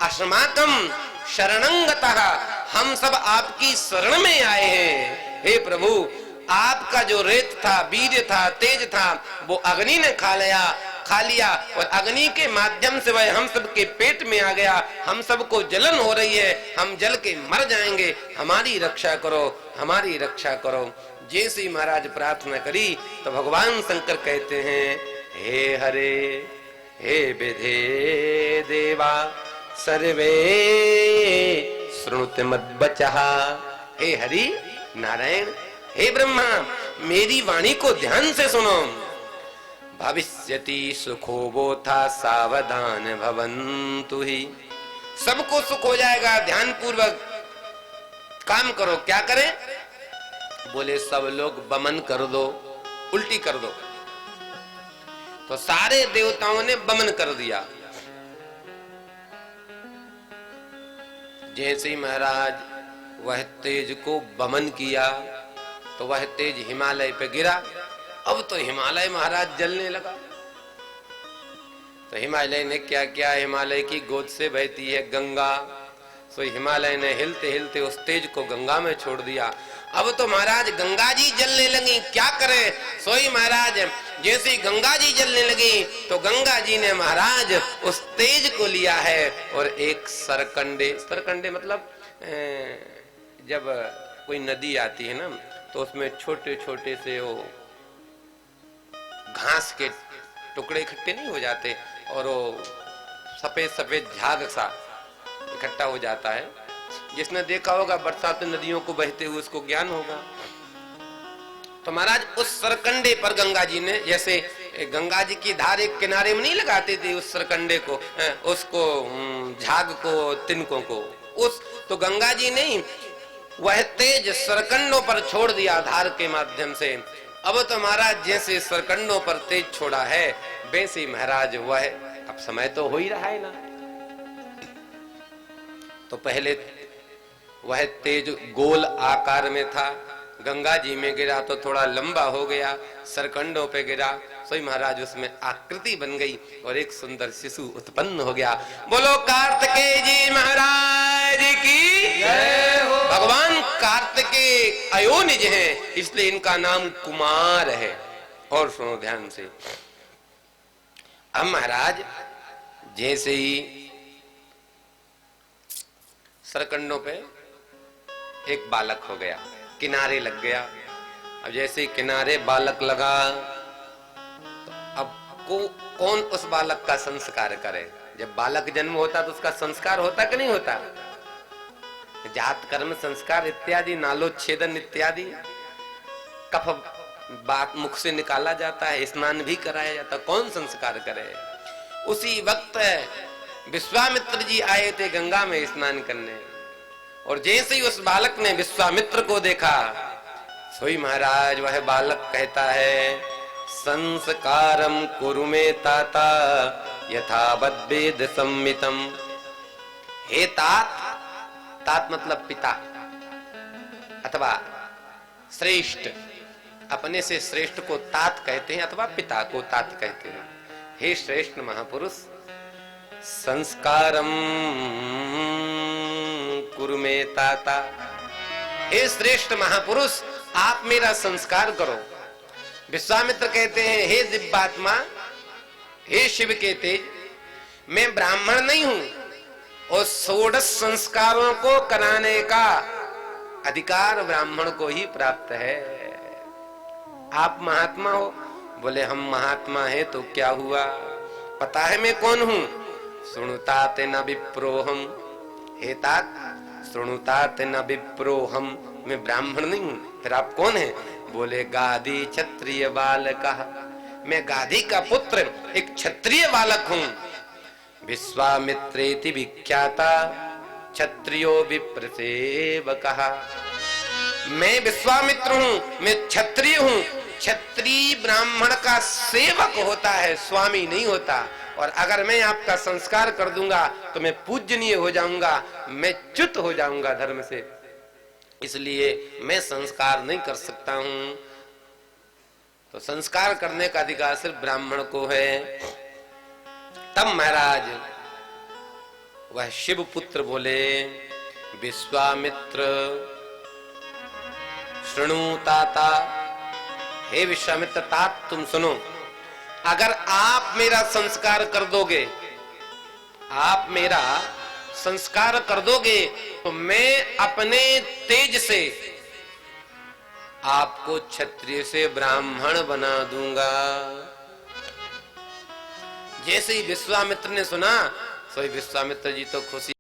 अस्माकं शरणंगतः, हम सब आपकी शरण में आए हैं। हे प्रभु, आपका जो रेत था, बीज था, तेज था, वो अग्नि ने खा लिया और अग्नि के माध्यम से वह हम सब के पेट में आ गया। हम सबको जलन हो रही है, हम जल के मर जाएंगे, हमारी रक्षा करो, हमारी रक्षा करो। जैसे महाराज प्रार्थना करी तो भगवान शंकर कहते हैं, हे हरे हे विधे देवा सर्वे श्रुत मद्वचः। हे हरि नारायण, हे ब्रह्मा, मेरी वाणी को ध्यान से सुनो। भविष्यति सुखो बोथा सावधान भवन्तु ही। सबको सुख हो जाएगा, ध्यान पूर्वक काम करो। क्या करें? बोले सब लोग बमन कर दो, उल्टी कर दो। तो सारे देवताओं ने बमन कर दिया। जैसे ही महाराज वह तेज को बमन किया तो वह तेज हिमालय पे गिरा। अब तो हिमालय महाराज जलने लगा। तो हिमालय ने क्या किया? हिमालय की गोद से बहती है गंगा, सो हिमालय ने हिलते हिलते उस तेज को गंगा में छोड़ दिया। अब तो महाराज गंगा जी जलने लगी। क्या करे? सोई महाराज जैसे गंगा जी जलने लगी तो गंगा जी ने महाराज उस तेज को लिया है और एक सरकंडे मतलब जब कोई नदी आती है ना तो उसमें छोटे छोटे से वो घास के टुकड़े इकट्ठे नहीं हो जाते और वो सफेद सफेद झाग सा इकट्ठा हो जाता है। जिसने देखा होगा बरसाती नदियों को बहते हुए उसको ज्ञान होगा। तो महाराज उस सरकंडे पर गंगा जी ने, जैसे गंगा जी की धार एक किनारे में नहीं लगाते थे उस सरकंडे को, उसको झाग को, तिनकों को, उस तो गंगा जी ने वह तेज सरकंडों पर छोड़ दिया धार के माध्यम से। अब तो महाराज जैसे सरकंडों पर तेज छोड़ा है वैसे महाराज वह अब समय तो हो ही रहा है ना। तो पहले वह तेज गोल आकार में था, गंगा जी में गिरा तो थोड़ा लंबा हो गया, सरकंडों पे गिरा, सोई महाराज उसमें आकृति बन गई और एक सुंदर शिशु उत्पन्न हो गया। बोलो कार्तिकेय जी महाराज की जय हो। भगवान कार्तिकेय अयोनिज हैं, इसलिए इनका नाम कुमार है। और सुनो ध्यान से, अब महाराज जैसे ही सरकंडों पे एक बालक हो गया, किनारे लग गया। अब जैसे किनारे बालक लगा तो अब कौन उस बालक का संस्कार करे? जब बालक जन्म होता तो उसका संस्कार होता कि नहीं होता? जात कर्म संस्कार इत्यादि, नालोच्छेदन इत्यादि, कफ बात मुख से निकाला जाता है, स्नान भी कराया जाता। कौन संस्कार करे? उसी वक्त विश्वामित्र जी आए थे गंगा में स्नान करने और जैसे ही उस बालक ने विश्वामित्र को देखा सोई महाराज वह बालक कहता है, संस्कारम कुरु मे ताता यथावद वेद संमितम। हे तात, तात मतलब पिता अथवा श्रेष्ठ, अपने से श्रेष्ठ को तात कहते हैं अथवा पिता को तात कहते हैं। हे श्रेष्ठ महापुरुष, संस्कारम कुरु मे ताता, हे श्रेष्ठ महापुरुष आप मेरा संस्कार करो। विश्वामित्र कहते हैं, हे दिव्यात्मा, हे शिव के तेज, मैं ब्राह्मण नहीं हूं और 16 संस्कारों को कराने का अधिकार ब्राह्मण को ही प्राप्त है। आप महात्मा हो? बोले हम महात्मा हैं तो क्या हुआ? पता है मैं कौन हूं? सुनुतात न विप्रोहम। हे तात, सुनुतात न विप्रोहम, मैं ब्राह्मण नहीं हूं। फिर आप कौन हैं? बोले गादी क्षत्रिय बालक, मैं गादी का पुत्र एक क्षत्रिय बालक हूं। विश्वामित्रेति विख्याता क्षत्रियो विप्र सेवकः, मैं विश्वामित्र हूं, मैं क्षत्रिय हूं। क्षत्रिय ब्राह्मण का सेवक होता है, स्वामी नहीं होता। और अगर मैं आपका संस्कार कर दूंगा तो मैं पूजनीय हो जाऊंगा, मैं च्युत हो जाऊंगा धर्म से, इसलिए मैं संस्कार नहीं कर सकता हूं। तो संस्कार करने का अधिकार सिर्फ ब्राह्मण को है। तब महाराज वह शिव पुत्र बोले, विश्वामित्र शृणु ताता, हे विश्वामित्र तात तुम सुनो, अगर आप मेरा संस्कार कर दोगे, आप मेरा संस्कार कर दोगे, तो मैं अपने तेज से आपको क्षत्रिय से ब्राह्मण बना दूंगा। जैसे ही विश्वामित्र ने सुना, तो विश्वामित्र जी तो खुशी